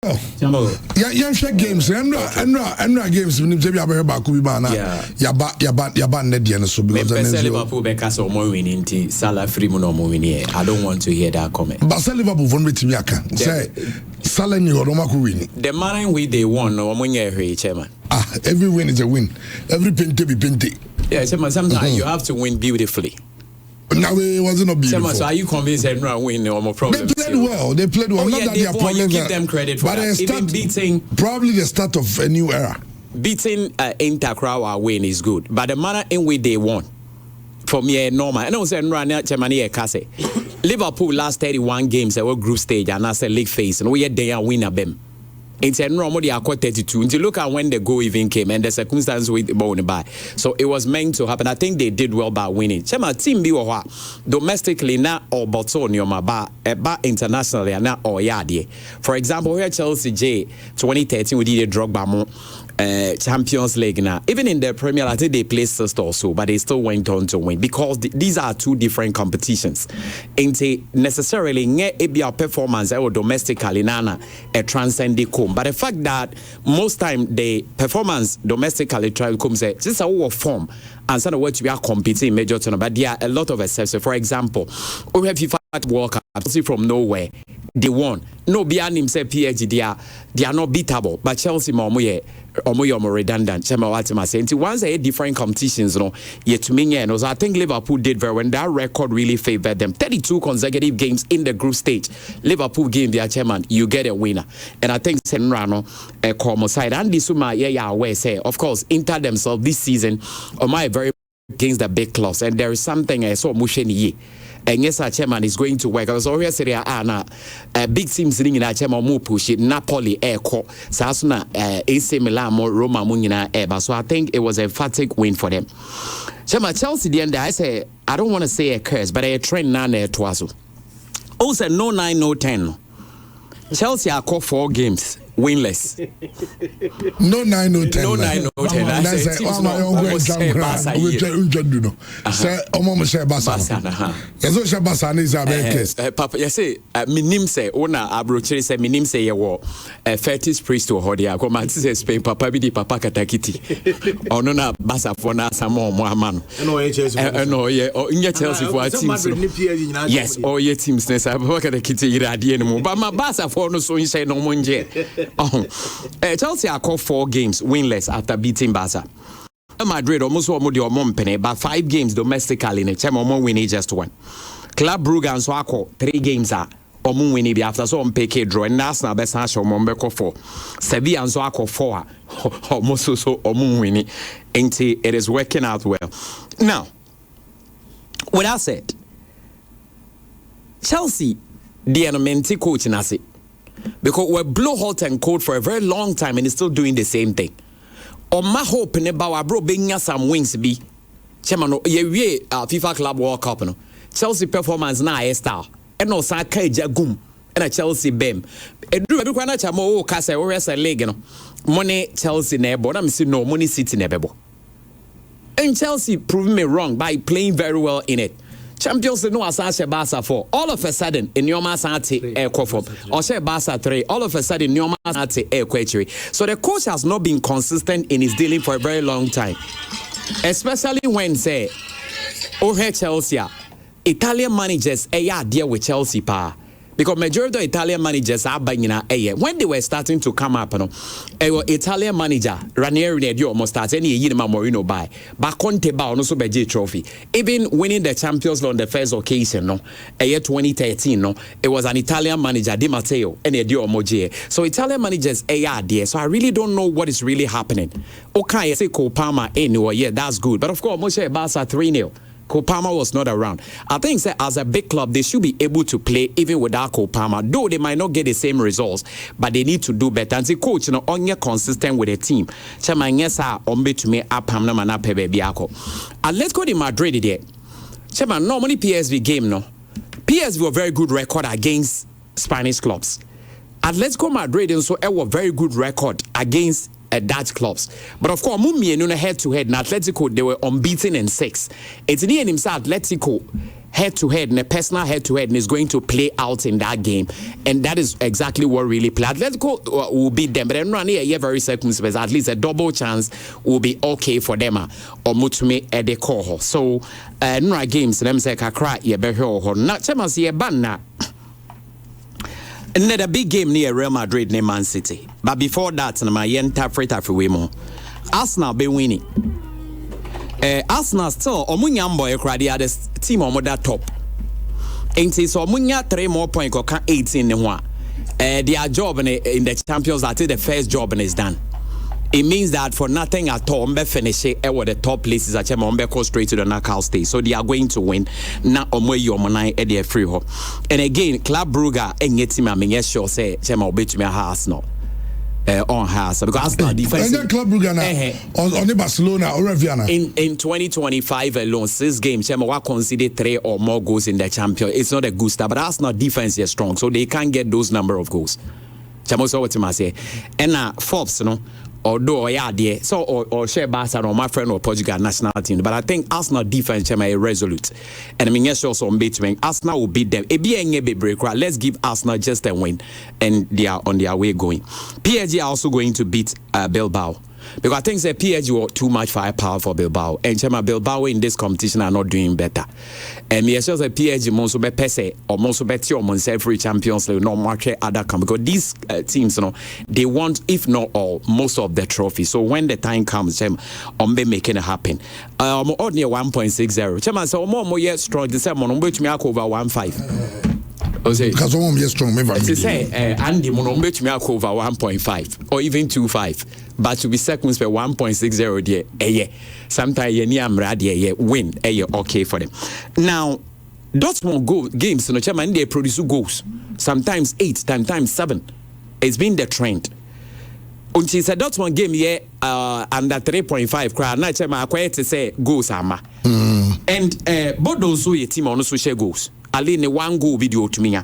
Yeah, share games. And games. When you say about Kubana, Yaban Nedian, so because Liverpool because of more winning tea, Salah Freeman winning. I don't want to hear that comment. But Liverpool won with Miaka. Say Salah ni Romaku winning. The manner in which they won, no one year, chairman. Every win is a win. Every pente be pente. Yeah, chairman. Sometimes you have to win beautifully. Now it wasn't a beautiful. So are you convinced everyone win no more problems? They played well. They played well. Not that they are problems. You give them credit for that. Even beating probably the start of a new era. Beating Inter crowd win is good, but the manner in which they won, for me, normal. And I was saying, Liverpool last 31 games at group stage and as a league phase, and we had they win a bem. It's a normal they are 32. And you look at when the goal even came and the circumstances with the ball by. So it was meant to happen. I think they did well by winning. Chema team be domestically now or Botsoni or internationally now or yadi. For example, here Chelsea 2013 we did a Drogba Champions League now. Even in the Premier League, I think they placed first or so, but they still went on to win because these are two different competitions. Ain't necessarily a performance or domestically nana a transcend the comb. But the fact that most time the performance domestically try to come say this is our form and some of what we are competing in major tournament. But there are a lot of exceptions. For example, we have FIFA World Cup from nowhere. They won. No, beyond him say PSG, they are not beatable. But Chelsea more redundant. Once they had different competitions, yet to me, so I think Liverpool did very well. That record really favored them. 32 consecutive games in the group stage. Liverpool game their chairman, you get a winner. And I think Senrano, Como side, and this aware say, of course, Inter themselves this season, my very against the big clubs, and there is something I saw Musheni. And yes, our chairman is going to work. Because always say big teams in our chairman more push it. Napoli airco, Sasuna, AC Milan, Roma Munina Eba. So I think it was a emphatic win for them. Chairman Chelsea, the end I say I don't want to say a curse, but a trend now there twice. Also, no 9, no 10. Chelsea are called 4 games. Winless. No 9, no 10. No 9, no 10. I say, oh my own say, Omo say Basa. Yes, so Basa is a case. Papa, you say, minim say, Ona Abroche say, minim say, you were a fetish priest to Hodia. Come and say, Spain, Papa, be Papa Katakiti. Or no, Basa for Nasamo, Mohaman. No, yeah, or in your Chelsea for a team. Yes, or your teams, I work at the kitty, but my Basa for no so you say no money. Chelsea are called 4 games winless after beating Barca. Madrid almost won the penny, but 5 games domestically in a time winning just 1. Club Brugge and so I call 3 games are winning after so on PK draw and Arsenal best show Mombeko 4. Sevilla and so I call 4 almost so winning. It is working out well. Now, with that said, Chelsea, the enemy coach in Asi. Because we're blow hot and cold for a very long time and it's still doing the same thing. On my hope in about bro being some wings be. Chairman, FIFA Club World Cup no. Chelsea performance na a star. And no sa kai jagum and a Chelsea bem. Edru be kwana chamo o kasa o rest league no. Money Chelsea nebo. I'm saying no money City nebo. And Chelsea proved me wrong by playing very well in it. Champions no asase Barca 4. All of a sudden, in Nyoma Sante air form. Or say Barca 3. All of a sudden, Nyoma Sante air query. So the coach has not been consistent in his dealing for a very long time. Especially when say, Chelsea, Italian managers deal with Chelsea pa. Because majority of Italian managers are buying when they were starting to come up, Italian manager Ranieri almost started any year Morino buy. But Conte ba also by J trophy. Even winning the Champions League on the first occasion, year 2013, it was an Italian manager, Di Matteo, and a Dio Moje. So Italian managers there. So I really don't know what is really happening. Okay, I say Cole Palmer anyway, yeah, that's good. But of course, Moshe Barca 3-0. Cole Palmer was not around. I think that as a big club, they should be able to play even without Cole Palmer. Though they might not get the same results, but they need to do better. And the coach, only consistent with the team. Chairman, yes, ombe to me up hamna mana pebe biako. And let's go to Madrid there. Chairman, normally PSV game no. PSV were very good record against Spanish clubs. Atletico Madrid and so a very good record against Dutch clubs. But of course, head to head in Atletico, they were unbeaten in 6. It's near himself Atletico head-to-head, and a personal head-to-head, is going to play out in that game, and that is exactly what really played. Atletico will beat them, but then run here, very circumspect. At least a double chance will be okay for them. Or Mutumi Edeko. So, no games. Them say Kakra ye be ho. Not chama see a ban na. Another big game near Real Madrid near Man City. But before that, na my enter freight more. Arsenal be winning. Arsenal still omunya boy kra the other team on that top. Ain't so omunya 3 more points or 18 ne ho. Their job in the Champions League, the first job is done. It means that for nothing at all, Mbe finish it with the top places at Mbe go straight to the knockout stage. So they are going to win. Now Omwe Yomonai at their free ho. And again, Club Brugge and Yetima Minge sure say Chema obey to me Arsenal. On Haas because Arsenal defense. Club Brugge on the Barcelona or Viana. In 2025 alone, 6 games, Chema conceded 3 or more goals in the champion. It's not a good start, but Arsenal defense is strong, so they can't get those number of goals. Chema so what I say. And Forbes, although there, so or share Barca or my friend or Portugal national team, but I think Arsenal defense Chema is resolute. And I mean yes also on between Arsenal will beat them. Let's give Arsenal just a win, and they are on their way going. PSG are also going to beat Bilbao. Because I think the PSG were too much firepower for Bilbao. And Chema Bilbao in this competition are not doing better. And yes, the PSG most be pese or most better or free Champions League no market other come because these teams, they want, if not all, most of the trophies. So when the time comes, Chema be making it happen. Only 1.60. Chema so more yet strong. The same one which me over 1.5. Because one is strong. To say Andy Monombe me over 1.5 or even 2.5. But to be circumspect 1.60 there, sometimes you need win, okay for them. Now, Dortmund goal games, they produce goals. Sometimes 8, sometimes 7. It's been the trend. Until the Dortmund game under 3.5 crowd, na chama acquired to say goals ama. And both those who team on share goals. Ali ne 1 goal video to me.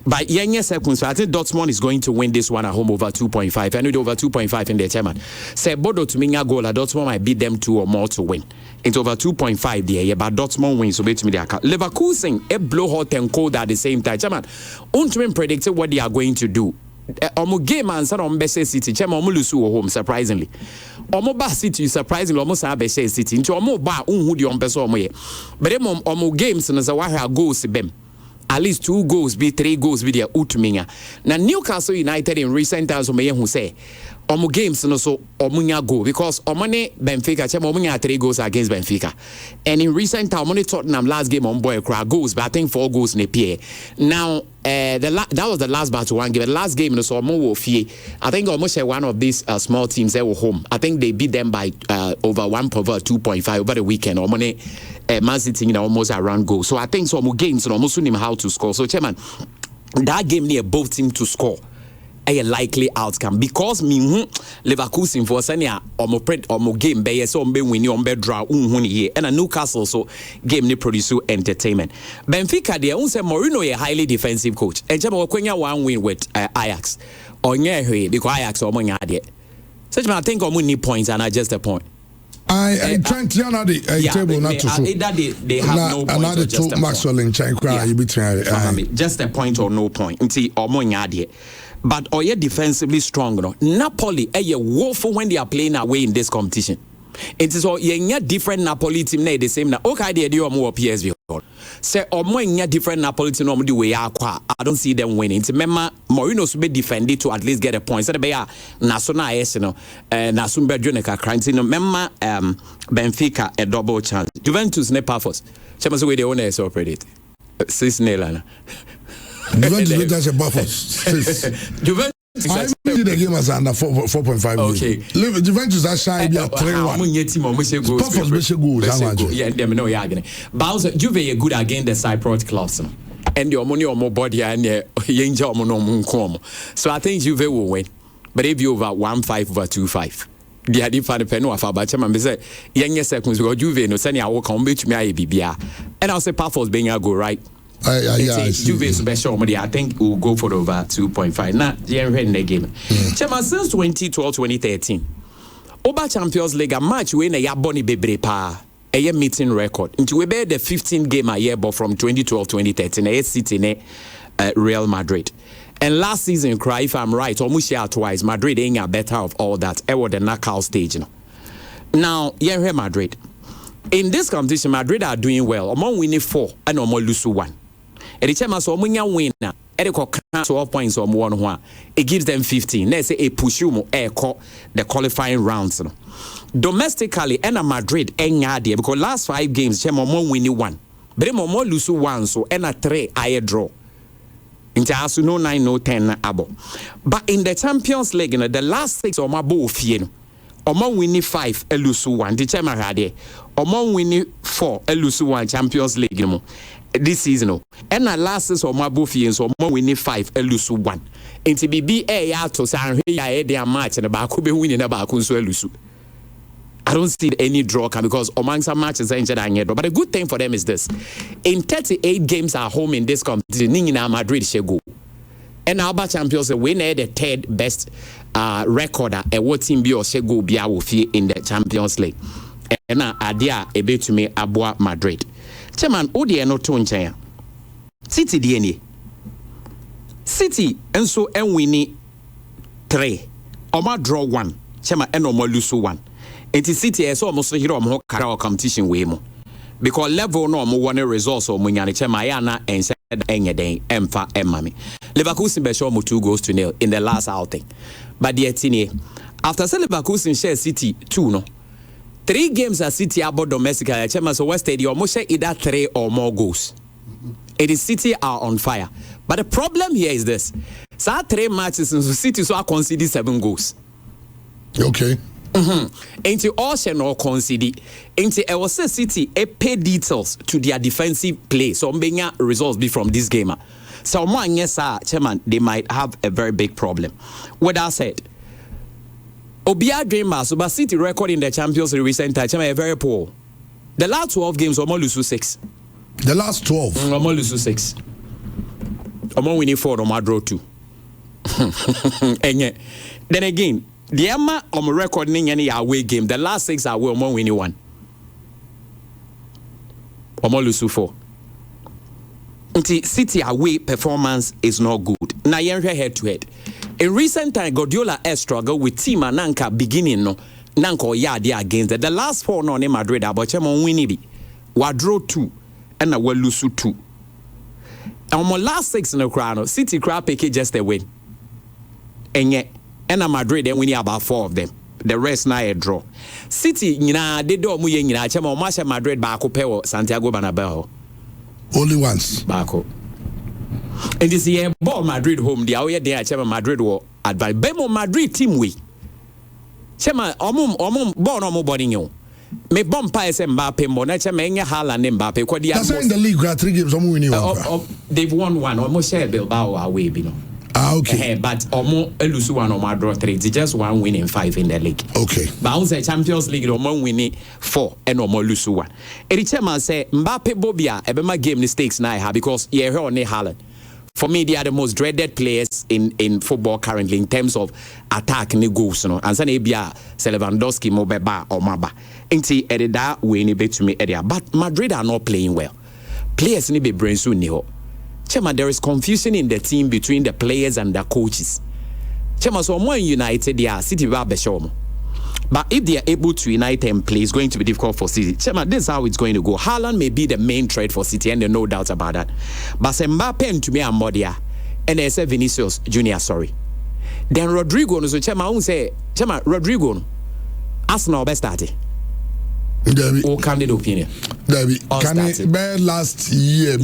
By Yenye seconds, I think Dortmund is going to win this one at home over 2.5. I know over 2.5 in their chairman. Say Bodo to Minga goal, Dortmund might beat them 2 or more to win. It's over 2.5 there, but Dortmund wins, so bet me their account. Leverkusen, a blow hot and cold at the same time. Chairman, Untrim predicted what they are going to do. Omo game and son on Besse City, Chairman Mulusu home, surprisingly. Omo Ba City, surprisingly, almost a Besse City. Into Omo Ba, Unhudi on Besso Moye. But Omo games and as a Waha goes to them. At least 2 goals, be 3 goals, be their Utminga. Now, Newcastle United in recent times, who say, Omo games and also Omunya go because Omane Benfica, Omunya 3 goals against Benfica. And in recent time, Omane Tottenham last game on boy cry goals, but I think 4 goals in a pair. Now, that was the last battle 1 game. The last game, so I think almost one of these small teams they were home. I think they beat them by over 2.5 over the weekend. Omane Man City almost around goal. So I think some games almost know how to score. So chairman, that game near both teams to score a likely outcome because Leverkusen for senior omo game be so be win on draw here and a Newcastle so game ni produce entertainment. Benfica there say Mourinho a highly defensive coach and Chama Kwenya 1 win with Ajax onye because Ajax omo there. So I think omo need points and not just a point. I trying to know the table not to show. Either they have no point or just a Maxwell in China just a point or no point. Until omo there. But are you defensively strong? Napoli are woeful when they are playing away in this competition. It is all you different Napoli team the same na okay they do more PSV. Say or more different Napoli team the way I don't see them winning. It's remember Mourinho should be defended to at least get a point. So they be national S na sumbe Joneka Crantin remember Benfica a double chance. Juventus ne Pafos. Chama way the owner is operated. 6-0. Juventus a buffer. Juventus I did the game as under 4.5. Okay. Juventus are shy be 3-1. Buffers be goals. Yeah, them no yagene. Bowser Juve are good against the Cypriot clubs. And your money or more body and yenja no. So I think Juve will win. But if you over 1.5 over 2.5. The idea for the penny of our chairman say young seconds because Juve no send our come to me bibia. And I'll say Paphos being a go right. Juve special money. I think we'll go for over 2.5. Now, in the game. Chairman, since 2012-2013, Oba Champions League a match when a Yaboni Bebre pa. a meeting record. Into we bear the 15 game a year, but from 2012-2013, a City ne Real Madrid. And last season, cry if I'm right, almost share twice. Madrid ain't a better of all that. Ever the knockout stage. Now, yeah, Madrid. In this competition, Madrid are doing well. Among winning 4 and almost lose 1. And the chairman so when you win now, 12 points or more, it gives them 15. Let's say a push you the qualifying rounds. Domestically, and Madrid ain't there because last 5 games, chairman winning 1. But more lose 1, so and a 3 I draw. Into asu no 9 no 10 abo. But in the Champions League, the last 6 or my bo fien. Omon winning 5 lose 1. The chairman had there. Omon winning 4 lose 1 Champions League this season. And the last 6 or my bo fien so omon winning 5 lose 1. Into BB ya to san ya their match and about could be winning about kunso lose. I don't see any draw because among some matches but a good thing for them is this. In 38 games at home in this competition, Madrid shall go. And Alba Champions win the 3rd best recorder and what team be or shall go be in the Champions League. And idea a bit to me about Madrid. Chairman, Odi no tonchaya. City DNA. City and so and winning 3. Oma draw 1. Chairman and Oma lose 1. It is City is almost here on Kara competition way more. Because level no more one results or Munyaniche Mayana and said Engadane, Emfa, and Mammy. Leverkusen Beshaw 2-0 in the last outing. But the Etine, after Leverkusen share City 2 no. 3 games at City about domestic Chema so West Stadium almost either 3 or more goals. It is City are on fire. But the problem here is this. So 3 matches in City so I conceded 7 goals. Okay. Ain't you all shall not concede? Ain't you ever say City a pay details to their defensive play? So many results be from this game. So yes, chairman, they might have a very big problem. What I said, Obia Dreamer, so but City record in the Champions League recent time, chairman, very poor. The last 12 games, almost lose 6. The last 12, almost lose 6. Almost winning 4, almost draw 2. And yet, then again. The Emma on recording any away game. The last 6 are more winning 1. Or lose 4. City away performance is not good. Now you're head to head. In recent time, Guardiola has struggled with team and Nanka beginning no. Nanko yadi against the last 4 no in Madrid. But Chemon winning we draw 2 and we lose 2. And my last 6 in the crown, City crowd pick just a win. And yet. And Madrid, then we need about 4 of them. The rest now a draw. City, they don't move in Chema Madrid Baco Santiago Bernabeu. Only once. Baco. And this year, ball Madrid home, the hour there, Chema Madrid will advise. Bemo Madrid team we. Chema, ball no body you. Me bomb pies and Mbappe, Monacha, Menya Haaland and Mbappe. That's in the league, 3 games, they've won 1, almost share Bilbao away, you know. Okay. But almost lose 1 or draw 3. It's just 1 win in 5 in the league. Okay. But on the Champions League, almost winning 4 and almost lose 1. Every chairman say Mbappe Bobia, Ebema game mistakes now because you're here on Haaland. For me, they are the most dreaded players in football currently in terms of attack and goals. And so Ebia Lewandowski, Mobeba or Maba. Inti Edida winning bet to me area. But Madrid are not playing well. Players need be brain soon. Chema, there is confusion in the team between the players and the coaches. Chema, so more United, they are City Babeshomo. But if they are able to unite and play, it's going to be difficult for City. Chema, this is how it's going to go. Haaland may be the main threat for City, and there's no doubt about that. But Mbappe and to me are more there. And they say Vinicius Junior, sorry. Then Rodrigo, so Chema, I won't say, Chema, Rodrigo, Arsenal best started. Or candid opinion. Can it be last year?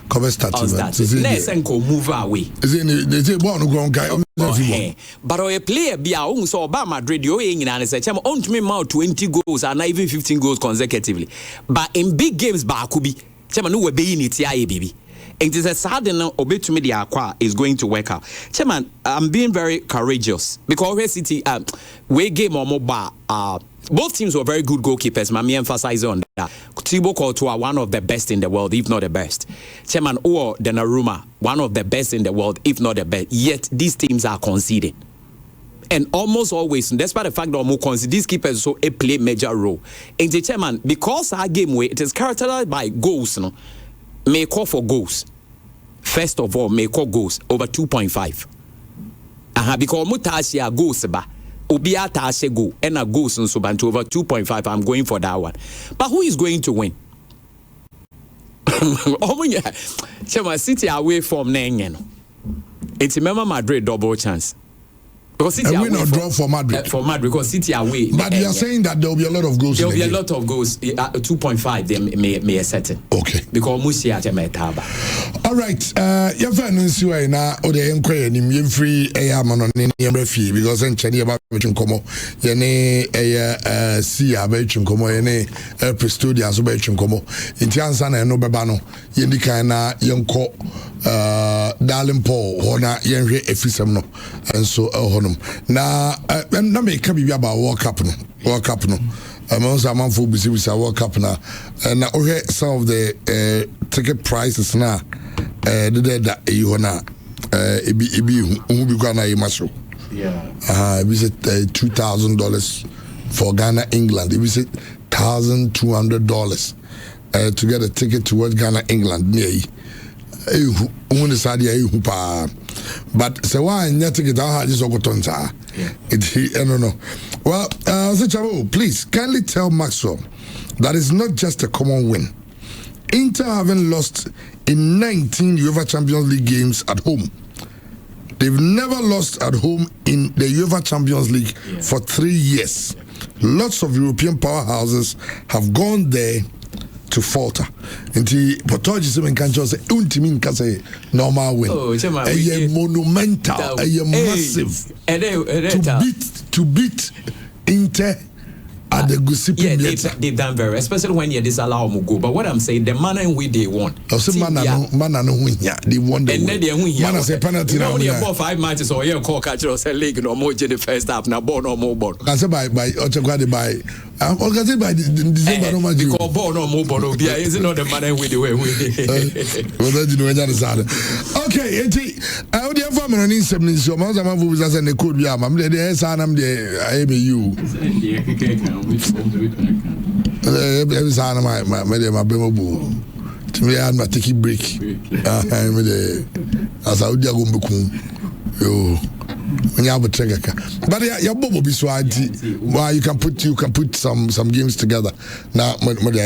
Cover starting. Let's go move away. They say, but a player be our own so Obama Madrid, you and say, Chama, on to me now 20 goals and even 15 goals consecutively. But in big games, Bakubi, Chama, no, we're being it, baby. And it is a sudden obey to me the aqua is going to work out. Chairman, I'm being very courageous because we City we game or mobile both teams were very good goalkeepers. Mami emphasize on that. Thibaut Courtois, one of the best in the world, if not the best. Chairman, or Donnarumma, one of the best in the world, if not the best. Yet these teams are conceding. And almost always, despite the fact that these keepers so play major role. And the chairman, because our game way it is characterized by goals, no, may call for goals. First of all, may call goals over 2.5. Because mutasia goals ba. Obiata ashe go and a goals and so bantu over 2.5. I'm going for that one. But who is going to win? Chairman, City away from Nengen. It's remember Madrid double chance. Because City a win or draw for Madrid. For Madrid, because City away. But you are saying that there will be a lot of goals. There will be a lot of goals. 2.5 they may settle. Okay. Because Musia Jametaba. All right. Your friends who are now or the inquiry in free a man on any refi because in Chania about Chunkomo, Yene a sea about Chunkomo, Yene a prestudias about Chunkomo, in Tiansana and Nobabano, Yendikana, Yonko, Darlin Paul, Hona, Yenre Efisamno, and so honum. Now, and me can be about World Cup no. I'm also a man for busy with World Cup now. And now some of the ticket prices now. That you wanna be gonna muscle. Yeah. Visit $2,000 for Ghana, England. It visit $1,200 to get a ticket towards Ghana, England. But so why not ticket? I just got on. I don't know. Well, please kindly tell Maxwell that is not just a common win. Inter haven't lost in 19 UEFA Champions League games at home. They've never lost at home in the UEFA Champions League for 3 years. Lots of European powerhouses have gone there to falter. And the Portuguese can just say, "Untimin can say normal win." A monumental, a massive to beat Inter. They've done very, especially when you disallow Mugo. But what I'm saying, the manner in which they won. They won the and then they win. Man say penalty now. Only about 5 matches or you call catcher or say league no more in the first half. Now ball no more ball. I say by Ochakwade by. I say by December no more. Because ball no more ball. Yeah, isn't not the manner in which they were winning. Well, that you know understand. Okay, I would have found an instant. So most of my fools are saying they could be. I'm there. I'm there. I am you. Every time my bemo to me I had my take break. I'm as I would go back. Yo, when you have a trigger, but yeah, bobo be so why you can put some games together. Now, Daniel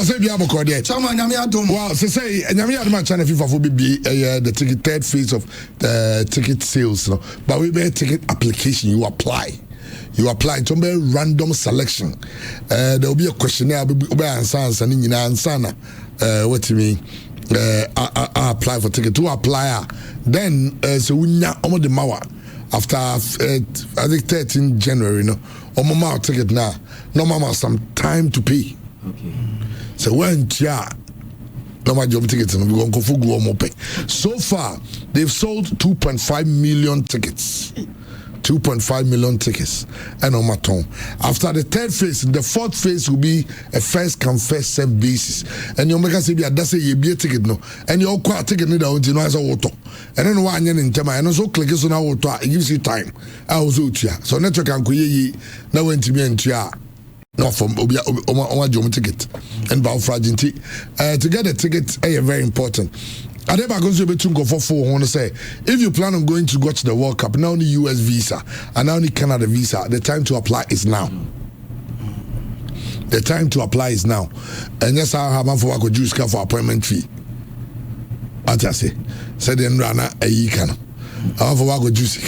say you have a card yet. Well, so say Nyamia the channel FIFA for be the ticket third phase of the ticket sales, no? But we better ticket application you apply. You apply to a random selection. There will be a questionnaire. What do you mean? I apply for ticket to apply. Then so we now the mawa after I think 13 January. No, my ticket now. No mama some time to pay. Okay. So when no my job tickets and we going to go pay. So far they've sold 2.5 million tickets. 2.5 million tickets and on my tongue. After the third phase, the fourth phase will be a first come first serve basis. And you make us say that's a be a ticket no. And you quite ticket need out you know as a water. And then one in time and also click on our water, it gives you time. I was out here. So network can create now went to me and not from Oma ticket and Bao Fragility. To get a ticket very important. I never go to for 400 say if you plan on going to watch the World Cup, now only US visa and now only Canada visa, the time to apply is now. The time to apply is now. And yes, I have for a juice for appointment fee. I just say, then run a year. I have for a juice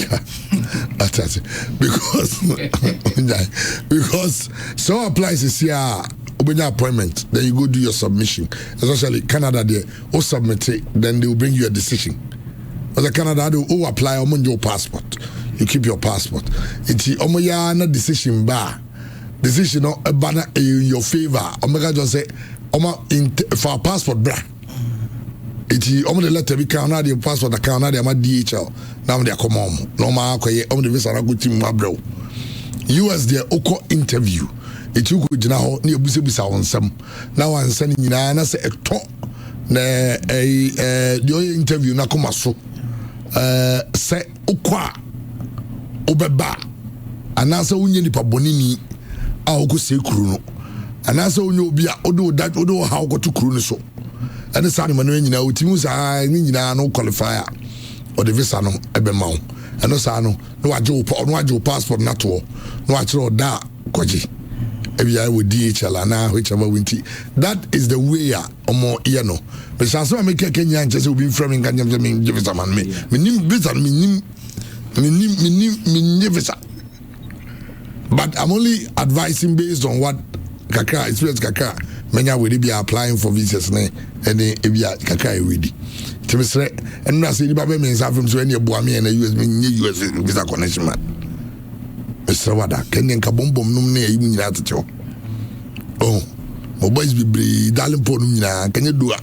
because so applies is here. Open your appointment, then you go do your submission. Especially Canada, there, or submit it, then they will bring you a decision. But the Canada, they will apply on your passport. You keep your passport. It's a decision bar. Decision no a banner in your favor. Omega just say, for a passport, bra. It's the letter we can't have your passport, I can't have my DHL. Now they are come on. No matter the visa, I go to my bro. US, there, Oko interview. It you could now near Busibisa on some. Now I'm sending you an answer a talk. The interview na come so. Say Ukwa obeba anasa unye nipa bonini a okosie kuru no anasa unye obi a odo ha okoto kuru no so ene sa ne manu nyina otimu sa ni nyina no qualifier o de visa no ebe ma wo eno sa no no waje passport na to no akire oda koji ebia we DHL na whichever winti that is the way omo ye no me chance make Kenya nche se obi from nganya me give visa man me nim visa me nim visa. But I'm only advising based on what kakra experience kakra menya we be applying for visas ne and ebia kakra ready timisre and na say ba be me nsafem so any eboa me na US me US visa connection man Mr. Wada Kenyan ka bombom num na yi nyina techo oh mo boys be bre darling po num nyina kanya dua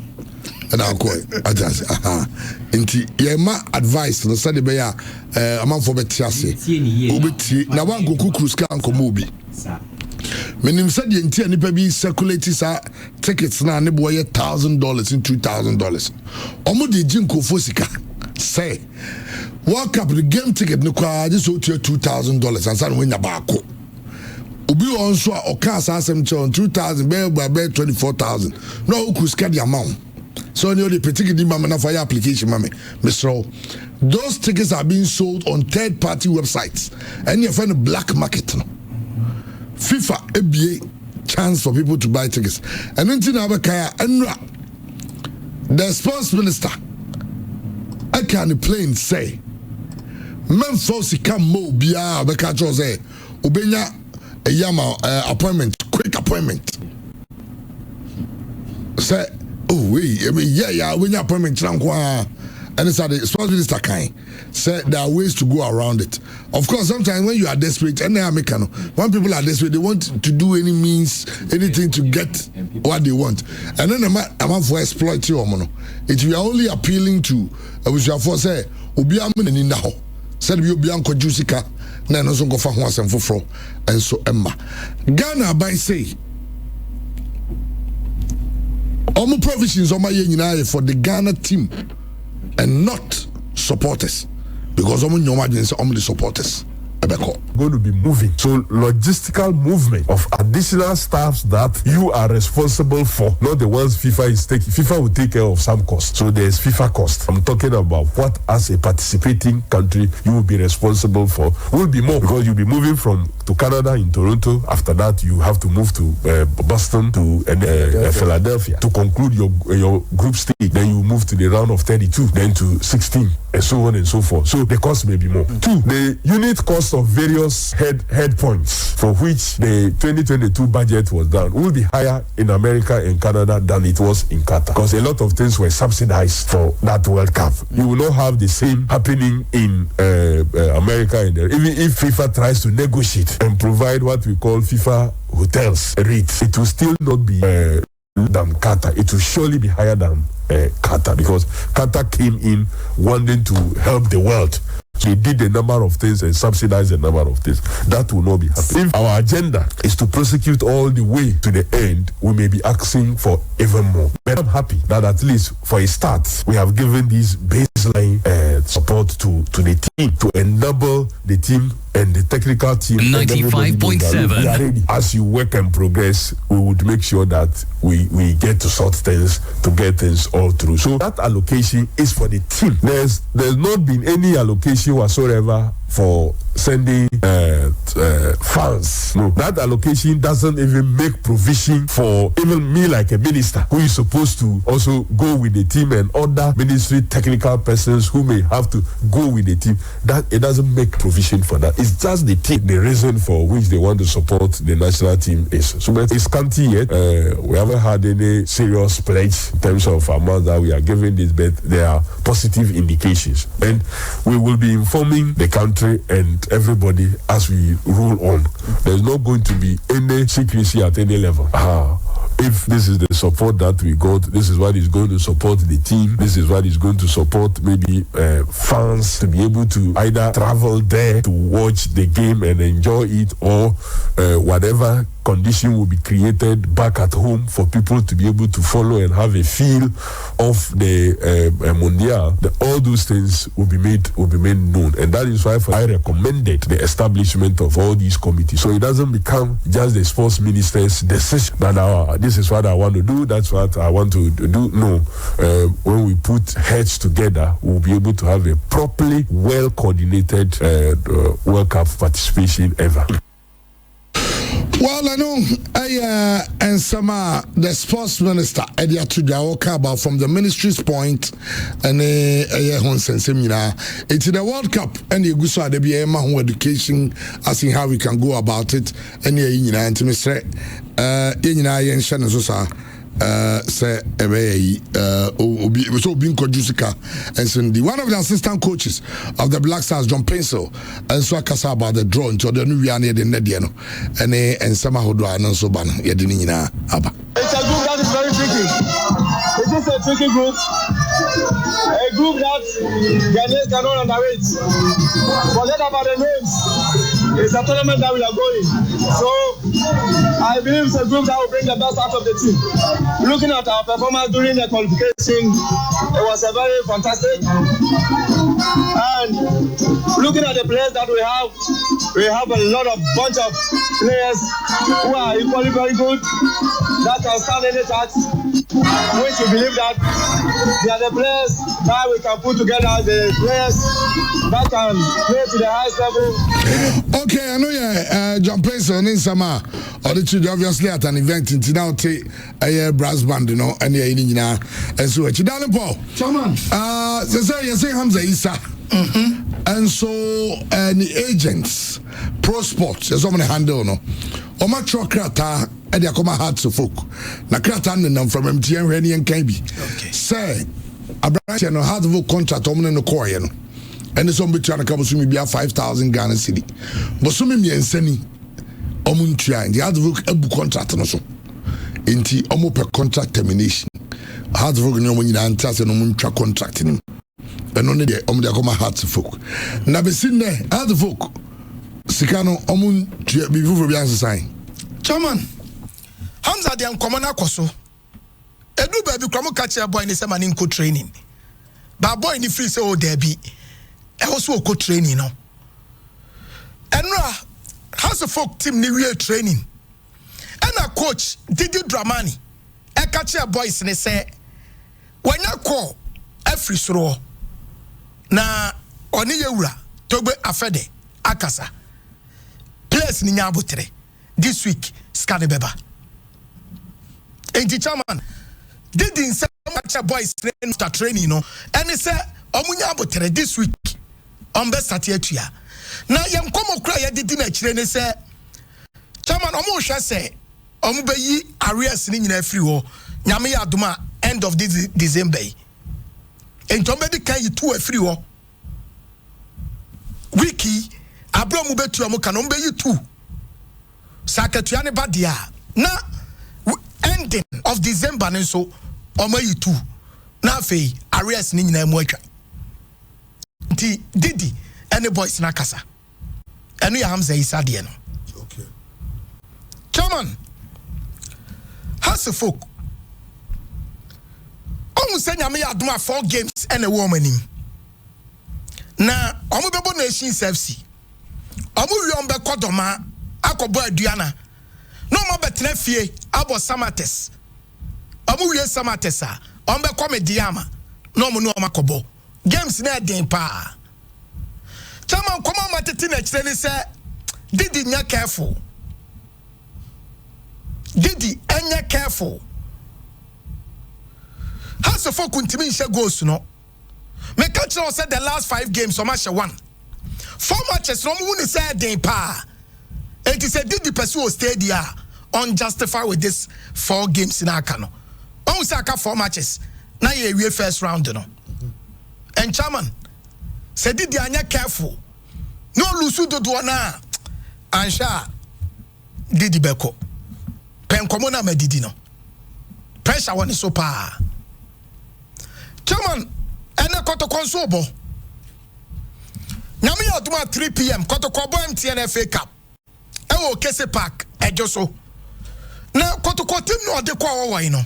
and I call ajas aha enti ye ma advice no say be ya amanfo betiase obeti na wan go kukuru ska ankomo obi menim said the enti anipa bi circulate sa tickets na ne boy $1,000 and $2,000 omo de jinko fosika say World Cup the game ticket no kwa just $2,000 and san when yabako obi on so o ka sa asem chon 2,000 be 24,000 no who could scale the amount so any the particular mama na for your application mama Mr. Those tickets are being sold on third party websites and you find a black market no FIFA ABA chance for people to buy tickets and then tina abakaya enra the sports minister I can plain say men force come mo bia abaka cho say obenya a yama appointment quick appointment say oh wait yeah when your appointment trankwa and it's at the sports minister kind say there are ways to go around it. Of course sometimes when you are desperate and when people are desperate they want to do any means anything to get what they want and then I'm for exploit you it we are only appealing to we shall for say obi amene na ho said we obi anko jusika na no so go fa ho asem foforo and so emma Ghana by say all provisions on my for the Ghana team and not supporters because I'm the supporters going to be moving. So logistical movement of additional staffs that you are responsible for, not the ones FIFA is taking. FIFA will take care of some cost. So there's FIFA cost. I'm talking about what as a participating country you will be responsible for. Will be more because you'll be moving to Canada in Toronto. After that you have to move to Boston to Philadelphia to conclude your group stage. Then you move to the round of 32, then to 16 and so on and so forth. So the cost may be more. Two, the unit cost of various head points for which the 2022 budget was done will be higher in America and Canada than it was in Qatar because a lot of things were subsidized for that World Cup. You will not have the same happening in America and even if FIFA tries to negotiate and provide what we call FIFA hotels rates, it will still not be than Qatar. It will surely be higher than Qatar because Qatar came in wanting to help the world. They did a number of things and subsidized a number of things. That will not be happening. If our agenda is to prosecute all the way to the end, we may be asking for even more. But I'm happy that at least for a start, we have given this baseline support to the team to enable the team and the technical team. 95.7. We are ready. As you work and progress, we would make sure that we get to sort things, to get things all through. So that allocation is for the team. There's not been any allocation whatsoever for sending funds. No, that allocation doesn't even make provision for even me like a minister who is supposed to also go with the team and other ministry technical persons who may have to go with the team. That it doesn't make provision for that. It's just the team. The reason for which they want to support the national team is so it's scanty yet. We haven't had any serious pledge in terms of amount that we are giving this, but there are positive indications, and we will be informing the country and everybody as we roll on. There's not going to be any secrecy at any level. If this is the support that we got, this is what is going to support the team, this is what is going to support maybe fans to be able to either travel there to watch the game and enjoy it, or whatever condition will be created back at home for people to be able to follow and have a feel of the Mundial. All those things will be made known, and that is why I recommended the establishment of all these committees, so it doesn't become just the sports minister's decision that this is what I want to do, that's what I want to do. No, when we put heads together, we'll be able to have a properly well coordinated World Cup participation ever. Well, I know and some the sports minister Edia Tujaoka about from the ministry's point and it's the World Cup and you go so there be education as in how we can go about it and and me say say so being Kojusika and Cindy, one of the assistant coaches of the Black Stars, John Pencil, and so Kasa about the draw until the new year near the Nediano and some Hodo and so ban Yadinina Abba. It's a group that is very tricky. It is a tricky group. A group that Ghanaians cannot underrate. Forget about the names. It's a tournament that we are going. So I believe it's a group that will bring the best out of the team. Looking at our performance during the qualification, it was a very fantastic. And looking at the players that we have a bunch of players who are equally very good, that can stand any task, which we believe that they are the players that we can put together, the players that can play to the highest level. Okay, I know John Pencil in Sama, or the children obviously at an event in Tinauti, a brass band, and and so it's down Paul. Chairman. You say Hamza Isa. And so the agents, pro sports, there's so many handle no. Oma Krata, and they come hard to folk. Na Krata and from MTN Rennie and Kabi. Okay. Say, a branch and hard to contract on the core, and the some between a couple of 5,000 Ghana city. But some me and Seni Omuntia, and the hard work a book contract no so. Inti Omo per contract termination. Hard work no when you antas and Omuntra contracting him. And only the come hard to folk. Now be seen there, hard to folk. Sikano Omun before we answer sign. Chairman, Hamza the uncommon akoso. Edu baby kwamo catch a boy in the summer in co-training. But boy in the free say oh there be. Also co-training no. And how's the folk team ni real training? And a coach Didi Dramani. E catch a boys and say when you call every soro na oni yewura togbe afede akasa. Players ni nyabutere this week scan beba enti chairman didn't say much boys after training no and say omunya butere this week on best start atua na yem komo kra ye didi na kire ne say chairman omo hwe say omo bayi arrears ni nyina free ho nyame ya adoma end of this December enti omo be kan yi 2 free ho wiki abro mu betu amu kan ombe yi 2 sakatuya ne badia na ending of December ne so omo yi 2 na afei arrears ni nyina mu atwa nti Didi any boys na kasa enu ya Hamza Isa de no Okay. Chairman has a folk omu senya me aduma 4 games and a woman him na omu bebo Nations FC omu wiombe kodoma akobo aduana no mo betena fie abo Samates omu wie Samates a ombe komediama no mo no makobo games na den pa Chairman koma matete na kire ni say Didi nya careful Didi enya careful has a folk untimi nche goals no me catch you said the last 5 games so match 1 4 matches no mu ni say den pa it is a Didi pursue stay there unjustified with this 4 games in aka no on say aka 4 matches na ye wie first round no and chairman said Didi anya careful no lose do na ansha Didi beko pen komo na Didi no pressure one so pa chairman ene kotoko nso bo nyame ya duma 3 p.m. kotoko bo MTN FA Cup e wo Kese Park ejo so na kotoko team no de kwa wo no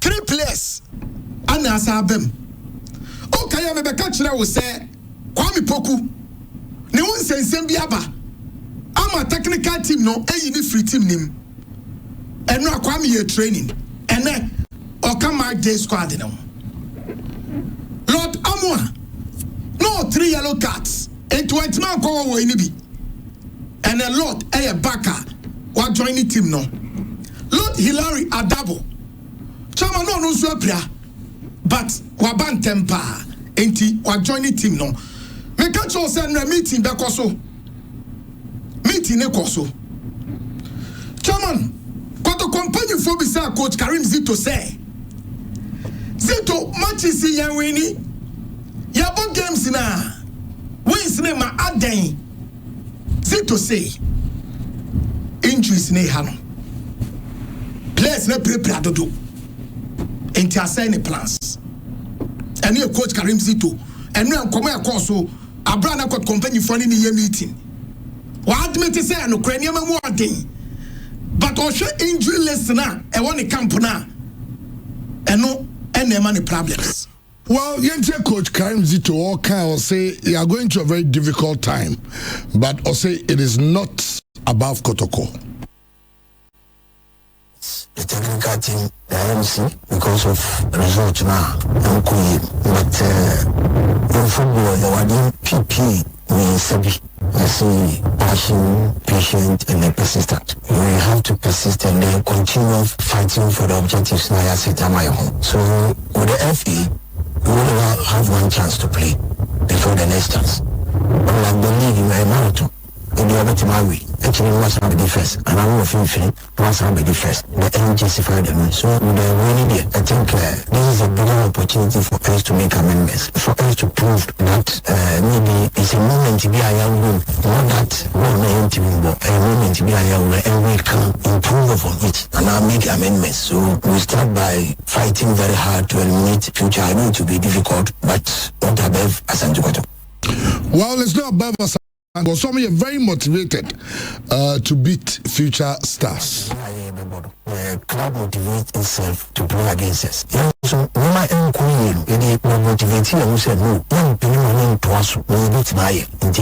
3 players ana asabem okay ya mebeka kire wo se Kwame Poku ne won sensem bi aba ama technical team no eyi ni free team nim eno Kwame ye training ene Okama day squad no Lord Amwa no 3 yellow cards and 20 man ko wo ni bi and a Lord Baka wa join the team no Lord Hilary Adabo chama no so apria but wa ban temper enti wa join the team no me catch us na meeting be koso meeting e koso chairman kwato company for be say coach Karim Zito say Zito matches ya wini ya bon games na wins ne ma aden Zito say injuries ne ha no players na prepare dodo enti assign plans and your coach Karim Zito and no come here call so abrana court company for any year meeting wa admit say no krania ma mu aden but o share injury list na e won the camp na eno any problems. Well, Coach Karim Zito all kind of say you are going through a very difficult time, but also it is not above Kotoko. The technical team, the MC, because of results now, but in football, you are doing PP, I see passion, patient, and persistent. You have to persist and then continue fighting for the objectives now I set at my home. So with the FA, you will have one chance to play before the next chance. But I believe in my marathon. In the other team, we actually must have the first, and I will finish must have the first. The end justify them. So with the winning here, I think this is a better opportunity for us to make amendments, for us to prove that maybe it's a moment to be a young woman, not that one team, but a moment to be a young woman, and we can improve upon it and I'll make amendments. So we start by fighting very hard to eliminate future. I know it will be difficult, but not above Asanjukoto. Well, it's not above us. But some are very motivated to beat future stars. The club motivates itself to play against us. So, when I am calling, it motivates you and say, no, I'm playing to us, we beat my in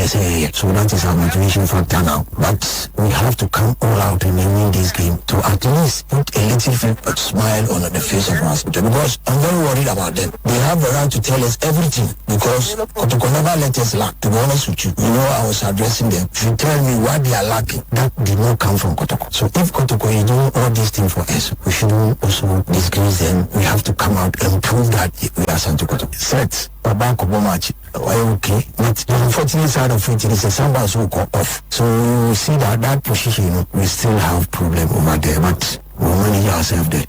so that is our motivation factor now. But we have to come all out and win this game to at least put a little smile on the face of us. Because I'm very worried about them. They have the right to tell us everything because Kotoko never let us lack, to be honest with you. You know, I was addressing them. If you tell me what they are lacking, that did not come from Kotoko. So if Kotoko is doing all these things for us, we shouldn't also disgrace them. We have to come out and prove that we are Santo Kotoko. Set Baba Kobomachi. Okay, but the unfortunate side of it is the Sambas will go off. So you see that position, we still have problem over there, but we manage ourselves there.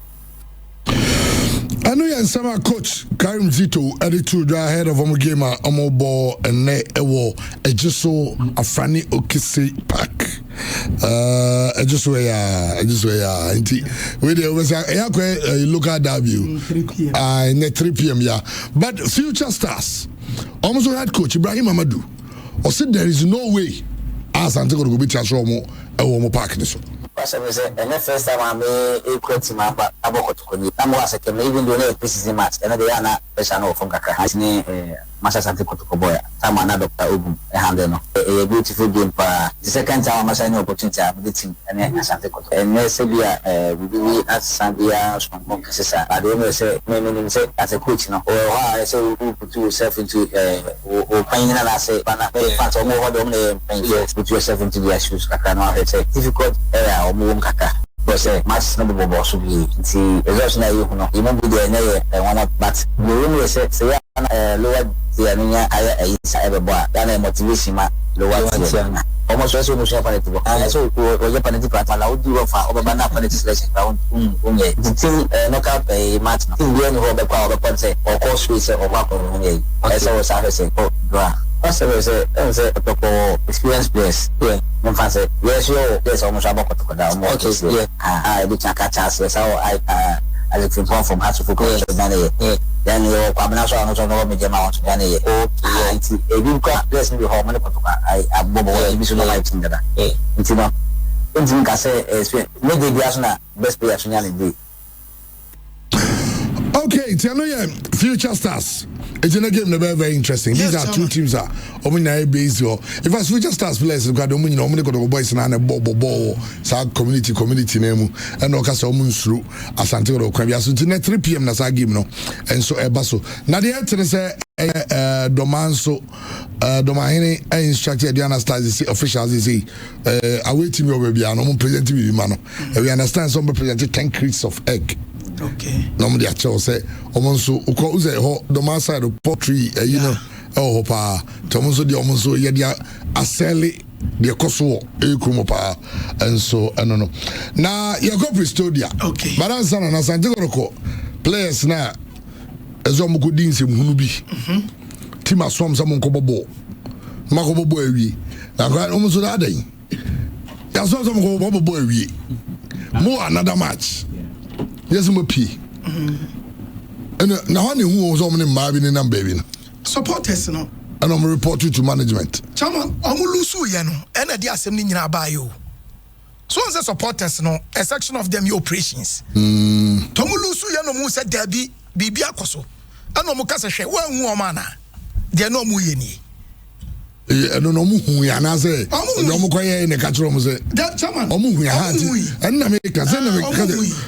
I know you're summer coach Karim Zito attitude ahead of a game ball and a just so a funny Okisi pack. I just way we there was a local debut 3 p.m. yeah. But future stars almost head coach Ibrahim Amadou or said there is no way as Antigo will be transformed a park this one. And the first time I made a quality map about Kotoko. I'm was a even doing a preseason match, and they are not a from Kaka has name Massa Santi Kotoko boy. Time another Dr. Ubu, a beautiful game. The second time I had an opportunity of the team and Santi Kotoko. And Sabia, we asked Sambia from Monkasa. I don't say, maybe say as a coach, or I say, we put yourself into or playing and I say, but not very fast or more than put yourself into the issues. It's a difficult area. Kaka because match not the boss should be see results na you know even be there na one but the room say lower the anya aya isa everybody that motivation ma lower the almost also no share party and so we party plan la odi of over na party selection round the team knock up a match na team we no be kwa be say or course we say or work on here so we say oh bra also say a experience players yeah no fancy yes yo yes almost about Kotoko yeah I do check chance so I look from how to focus then you come now so I know me jama want to done here okay e bi kwa place me home na Kotoko I bobo we bi so no like thing that you know ntimi ka say me dey be asuna best player so nyane dey. Okay, Tiano, Future Stars. It's in a game very, very interesting. These are two teams that based or if as Future Stars players got the money, normally got boys and a ball, community name, and Okasa through Asante or Kwabia. So tonight 3 p.m. Nasa game no, and so Ebaso. Now the answer say Domanso Domahine instructed Diana Stars officials say away team over Biano presenting with Mano. We understand some presented 10 crates of egg. Okay. Normally, I tell say, Omonso, Uko, the man side of pottery, you know, oh, pa, Tomonso, the Omonso, Yadia, Aseli, the Koso, Ekumopa, and so, I don't know. Now, your go Pristodia. Okay. But I'm saying, as I go, players now, as I'm good in some Hunubi, Tima Swam, some Kobo, Makobo boy, and right almost that day. That's what some Kobo boy, more another match. Yes, I'm a P. And now, who was on in Marvin and baby? Supporters, no. And I'm reporting to management. Chairman, Omulusu, Yano, and a dear assembly in Abayo. So, as a supporters, no, a section of them, your operations. Tomulusu, Yano, Musa, Debbie, Bibia Koso. And Omukasa, one woman. They are no Muyeni. I don't know who we are now. Say, in the catch room. That chairman, and America,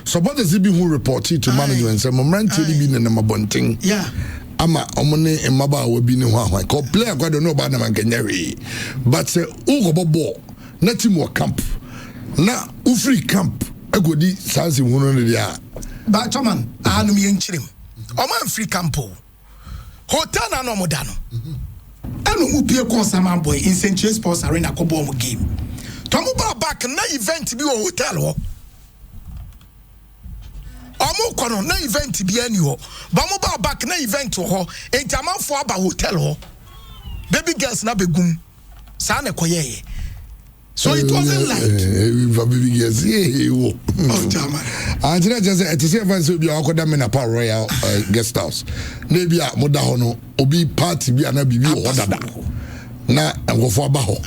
supporters who reported to management, some momentarily been in the bunting. Yeah. Ama omone emaba will be no one. Call player, I don't know about them and Canary. But say, Bobo, not more camp. Now, free camp, I go di Sansi Wunonia. But chairman, I am young chim. Oman free campo. Hotel and Omodano. And who be a consumer boy in Century Sports Arena Kobo game. Tomuba back na event to be a hotel. Omo kono na event to be any ho. Bamuba back na event to ho. A German for about hotel ho. Baby girls na begum. Sana koye. So it wasn't like baby girls. Oh, German. And to say if I say be a Kodamina Power Royal guest house. Maybe a Modahono, Obi party be an Abbey or Dada. Na and go for Baho.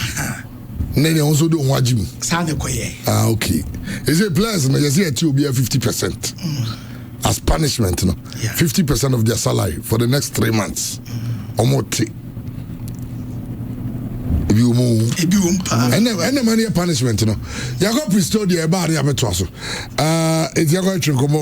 Then also do one Jim. Sana koye. Ah, okay. Is it pleasant? I say it will be a 50% as punishment, no? 50% of their salary for the next 3 months. Omote. You move, and the money punishment, you know. You got Pristodia about the Ametuaso. It's your going to come